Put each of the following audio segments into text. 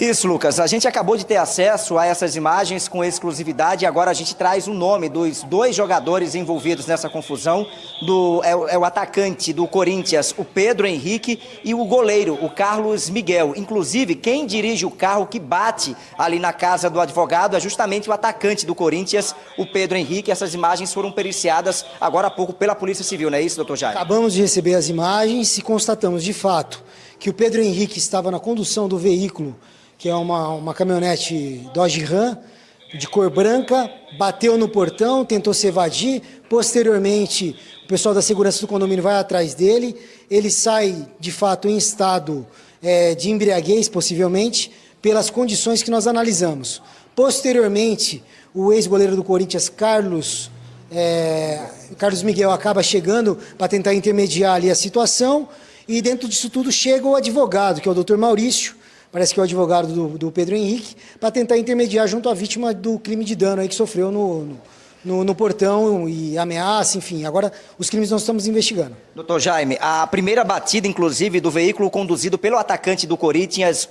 Isso, Lucas. A gente acabou de ter acesso a essas imagens com exclusividade e agora a gente traz o nome dos dois jogadores envolvidos nessa confusão. É o atacante do Corinthians, o Pedro Henrique, e o goleiro, o Carlos Miguel. Inclusive, quem dirige o carro que bate ali na casa do advogado é justamente o atacante do Corinthians, o Pedro Henrique. Essas imagens foram periciadas agora há pouco pela Polícia Civil, não é isso, doutor Jair? Acabamos de receber as imagens e constatamos de fato que o Pedro Henrique estava na condução do veículo, que é uma caminhonete Dodge Ram, de cor branca, bateu no portão, tentou se evadir, posteriormente o pessoal da segurança do condomínio vai atrás dele, ele sai de fato em estado de embriaguez, possivelmente, pelas condições que nós analisamos. Posteriormente, o ex-goleiro do Corinthians, Carlos Miguel, acaba chegando para tentar intermediar ali a situação, e dentro disso tudo chega o advogado, que é o doutor Maurício, parece que é o advogado do Pedro Henrique, para tentar intermediar junto à vítima do crime de dano aí que sofreu no portão e ameaça, enfim. Agora, os crimes nós estamos investigando. Doutor Jaime, a primeira batida, inclusive, do veículo conduzido pelo atacante do Corinthians,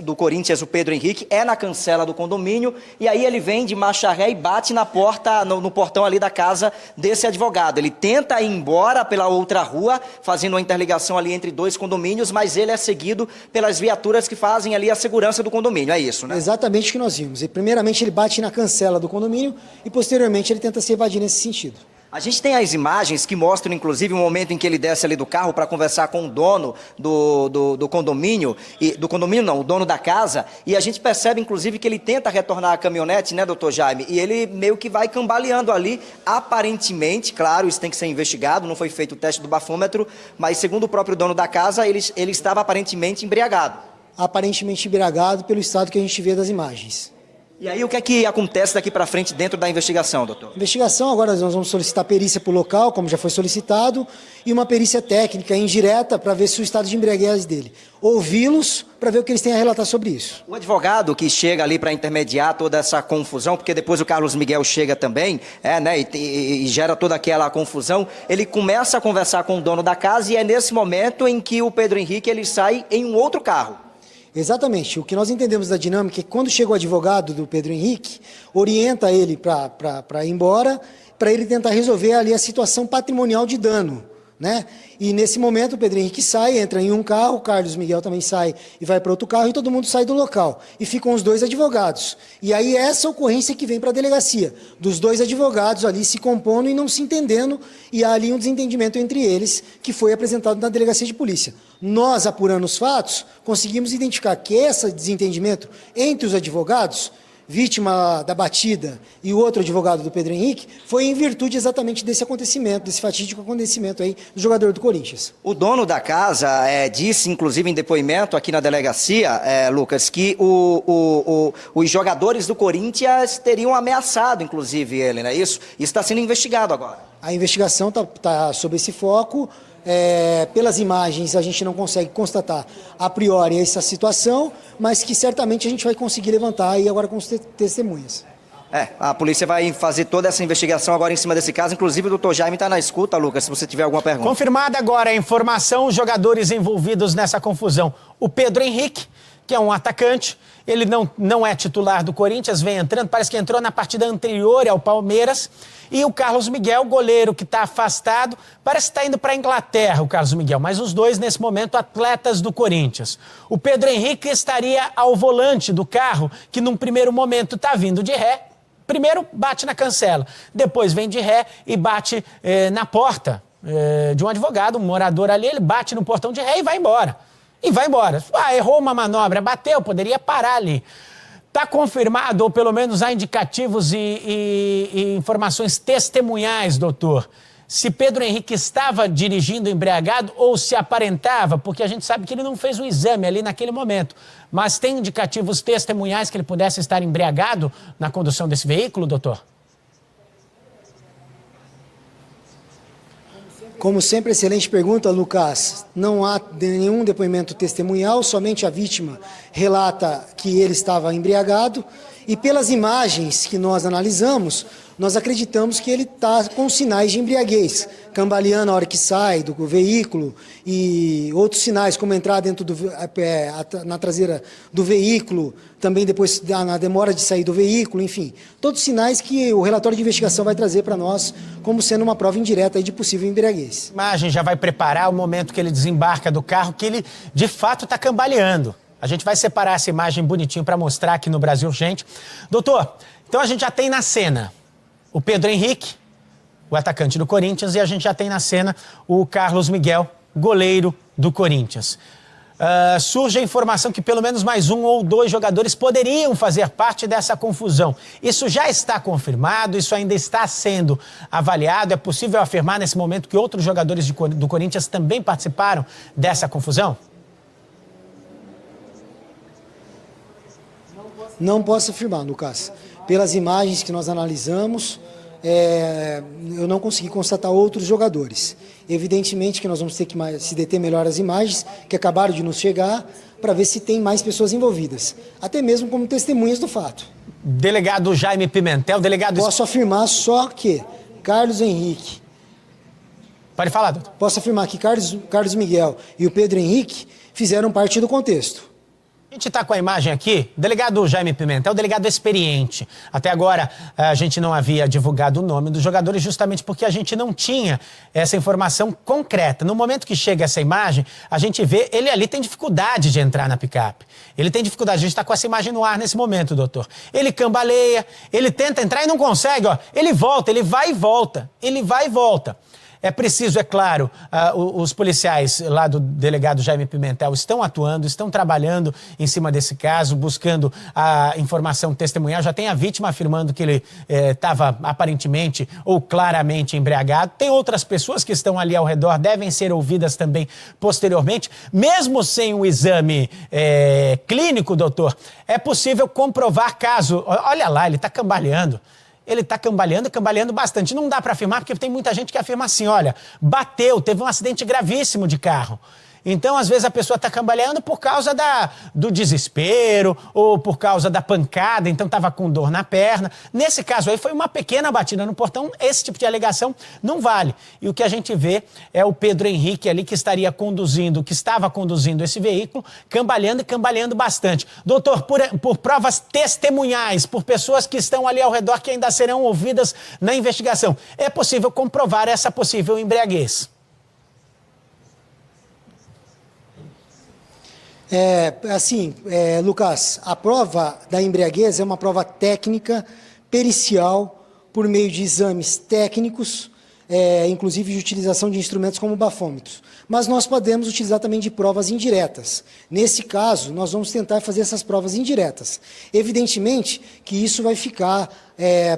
o Pedro Henrique, é na cancela do condomínio, e aí ele vem de marcha ré e bate na porta, no portão ali da casa desse advogado. Ele tenta ir embora pela outra rua, fazendo uma interligação ali entre dois condomínios, mas ele é seguido pelas viaturas que fazem ali a segurança do condomínio, é isso, né? Exatamente o que nós vimos. E, primeiramente, ele bate na cancela do condomínio e, posteriormente, ele tenta se evadir nesse sentido. A gente tem as imagens que mostram, inclusive, o momento em que ele desce ali do carro para conversar com o dono do condomínio, o dono da casa, e a gente percebe, inclusive, que ele tenta retornar a caminhonete, né, doutor Jaime? E ele meio que vai cambaleando ali, aparentemente, claro, isso tem que ser investigado, não foi feito o teste do bafômetro, mas segundo o próprio dono da casa, ele estava aparentemente embriagado. Aparentemente embriagado pelo estado que a gente vê das imagens. E aí, o que é que acontece daqui para frente dentro da investigação, doutor? Investigação, agora nós vamos solicitar perícia para o local, como já foi solicitado, e uma perícia técnica indireta para ver se o estado de embriaguez dele. Ouvi-los para ver o que eles têm a relatar sobre isso. O advogado que chega ali para intermediar toda essa confusão, porque depois o Carlos Miguel chega também, né, e gera toda aquela confusão, ele começa a conversar com o dono da casa e é nesse momento em que o Pedro Henrique ele sai em um outro carro. Exatamente. O que nós entendemos da dinâmica é que quando chega o advogado do Pedro Henrique, orienta ele para ir embora, para ele tentar resolver ali a situação patrimonial de dano, né? E nesse momento o Pedro Henrique sai, entra em um carro, o Carlos Miguel também sai e vai para outro carro e todo mundo sai do local. E ficam os dois advogados. E aí essa ocorrência que vem para a delegacia, dos dois advogados ali se compondo e não se entendendo, e há ali um desentendimento entre eles que foi apresentado na delegacia de polícia. Nós, apurando os fatos, conseguimos identificar que esse desentendimento entre os advogados, vítima da batida, e o outro advogado do Pedro Henrique, foi em virtude exatamente desse acontecimento, desse fatídico acontecimento aí do jogador do Corinthians. O dono da casa disse, inclusive em depoimento aqui na delegacia, Lucas, que os jogadores do Corinthians teriam ameaçado, inclusive, ele, não é isso? Isso está sendo investigado agora. A investigação está sob esse foco. Pelas imagens a gente não consegue constatar a priori essa situação, mas que certamente a gente vai conseguir levantar aí agora com os testemunhas. A polícia vai fazer toda essa investigação agora em cima desse caso, inclusive o doutor Jaime está na escuta, Lucas, se você tiver alguma pergunta. Confirmada agora a informação, os jogadores envolvidos nessa confusão. O Pedro Henrique, que é um atacante, ele não é titular do Corinthians, vem entrando, parece que entrou na partida anterior ao Palmeiras. E o Carlos Miguel, goleiro que está afastado, parece que está indo para a Inglaterra, o Carlos Miguel, mas os dois, nesse momento, atletas do Corinthians. O Pedro Henrique estaria ao volante do carro, que num primeiro momento está vindo de ré. Primeiro bate na cancela, depois vem de ré e bate na porta de um advogado, um morador ali, ele bate no portão de ré e vai embora. Errou uma manobra, bateu, poderia parar ali. Está confirmado, ou pelo menos há indicativos e informações testemunhais, doutor, se Pedro Henrique estava dirigindo embriagado ou se aparentava, porque a gente sabe que ele não fez o exame ali naquele momento, mas tem indicativos testemunhais que ele pudesse estar embriagado na condução desse veículo, doutor? Como sempre, excelente pergunta, Lucas. Não há nenhum depoimento testemunhal, somente a vítima relata que ele estava embriagado E pelas imagens que nós analisamos, nós acreditamos que ele está com sinais de embriaguez, cambaleando a hora que sai do veículo e outros sinais, como entrar dentro na traseira do veículo, também depois na demora de sair do veículo, enfim. Todos sinais que o relatório de investigação vai trazer para nós como sendo uma prova indireta aí de possível embriaguez. A imagem já vai preparar o momento que ele desembarca do carro, que ele de fato está cambaleando. A gente vai separar essa imagem bonitinho para mostrar aqui no Brasil Urgente. Doutor, então a gente já tem na cena o Pedro Henrique, o atacante do Corinthians, e a gente já tem na cena o Carlos Miguel, goleiro do Corinthians. Surge a informação que pelo menos mais um ou dois jogadores poderiam fazer parte dessa confusão. Isso já está confirmado? Isso ainda está sendo avaliado? É possível afirmar nesse momento que outros jogadores do Corinthians também participaram dessa confusão? Não posso afirmar, Lucas. Pelas imagens que nós analisamos, eu não consegui constatar outros jogadores. Evidentemente que nós vamos ter que se deter melhor as imagens que acabaram de nos chegar para ver se tem mais pessoas envolvidas, até mesmo como testemunhas do fato. Delegado Jaime Pimentel, delegado... Posso afirmar só que Carlos Henrique... Pode falar, doutor. Posso afirmar que Carlos Miguel e o Pedro Henrique fizeram parte do contexto. A gente está com a imagem aqui, delegado Jaime Pimentel, delegado experiente. Até agora a gente não havia divulgado o nome dos jogadores justamente porque a gente não tinha essa informação concreta. No momento que chega essa imagem, a gente vê, ele ali tem dificuldade de entrar na picape. Ele tem dificuldade, a gente está com essa imagem no ar nesse momento, doutor. Ele cambaleia, ele tenta entrar e não consegue, ó. Ele volta, ele vai e volta, ele vai e volta. É preciso, é claro, os policiais lá do delegado Jaime Pimentel estão atuando, estão trabalhando em cima desse caso, buscando a informação testemunhal. Já tem a vítima afirmando que ele estava aparentemente ou claramente embriagado. Tem outras pessoas que estão ali ao redor, devem ser ouvidas também posteriormente. Mesmo sem o exame clínico, doutor, é possível comprovar caso... Olha lá, ele está cambaleando. Ele está cambaleando e cambaleando bastante. Não dá para afirmar, porque tem muita gente que afirma assim, olha, bateu, teve um acidente gravíssimo de carro. Então, às vezes, a pessoa está cambaleando por causa do desespero ou por causa da pancada, então estava com dor na perna. Nesse caso aí, foi uma pequena batida no portão, esse tipo de alegação não vale. E o que a gente vê é o Pedro Henrique ali que estava conduzindo esse veículo, cambaleando e cambaleando bastante. Doutor, por provas testemunhais, por pessoas que estão ali ao redor que ainda serão ouvidas na investigação, é possível comprovar essa possível embriaguez? Lucas, a prova da embriaguez é uma prova técnica, pericial, por meio de exames técnicos, inclusive de utilização de instrumentos como bafômetros. Mas nós podemos utilizar também de provas indiretas. Nesse caso, nós vamos tentar fazer essas provas indiretas. Evidentemente que isso vai ficar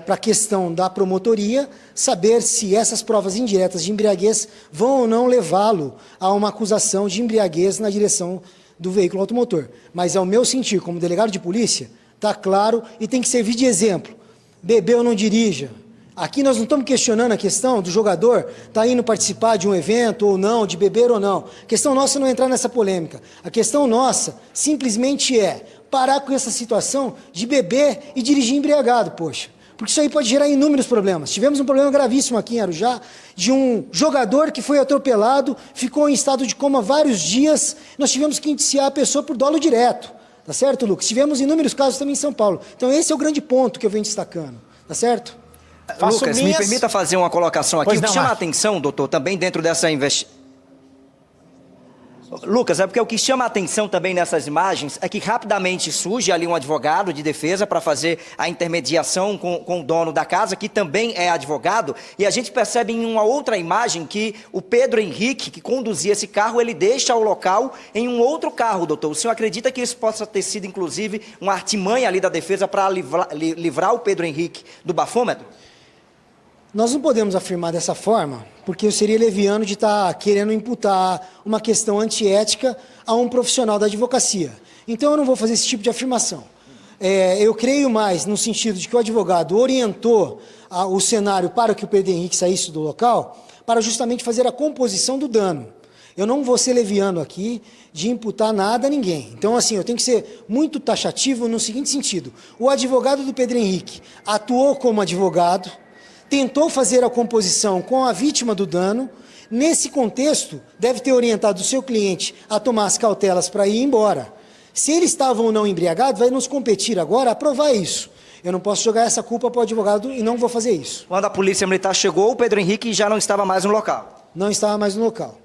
para a questão da promotoria, saber se essas provas indiretas de embriaguez vão ou não levá-lo a uma acusação de embriaguez na direção do veículo automotor. Mas, ao meu sentir, como delegado de polícia, está claro e tem que servir de exemplo. Bebeu, não dirija. Aqui nós não estamos questionando a questão do jogador estar indo participar de um evento ou não, de beber ou não. A questão nossa é não entrar nessa polêmica. A questão nossa simplesmente é parar com essa situação de beber e dirigir embriagado, poxa. Porque isso aí pode gerar inúmeros problemas. Tivemos um problema gravíssimo aqui em Arujá, de um jogador que foi atropelado, ficou em estado de coma vários dias, nós tivemos que indiciar a pessoa por dolo direto. Tá certo, Lucas? Tivemos inúmeros casos também em São Paulo. Então esse é o grande ponto que eu venho destacando. Tá certo? Lucas, me permita fazer uma colocação aqui. O que chama a atenção, doutor, também dentro dessa investigação... Lucas, é porque o que chama a atenção também nessas imagens é que rapidamente surge ali um advogado de defesa para fazer a intermediação com o dono da casa, que também é advogado, e a gente percebe em uma outra imagem que o Pedro Henrique, que conduzia esse carro, ele deixa o local em um outro carro, doutor. O senhor acredita que isso possa ter sido, inclusive, uma artimanha ali da defesa para livrar o Pedro Henrique do bafômetro? Nós não podemos afirmar dessa forma, porque eu seria leviano de estar querendo imputar uma questão antiética a um profissional da advocacia. Então eu não vou fazer esse tipo de afirmação. Eu creio mais no sentido de que o advogado orientou o cenário para que o Pedro Henrique saísse do local, para justamente fazer a composição do dano. Eu não vou ser leviano aqui de imputar nada a ninguém. Então, assim, eu tenho que ser muito taxativo no seguinte sentido. O advogado do Pedro Henrique atuou como advogado, tentou fazer a composição com a vítima do dano. Nesse contexto, deve ter orientado o seu cliente a tomar as cautelas para ir embora. Se ele estava ou não embriagado, vai nos competir agora a provar isso. Eu não posso jogar essa culpa para o advogado e não vou fazer isso. Quando a polícia militar chegou, o Pedro Henrique já não estava mais no local. Não estava mais no local.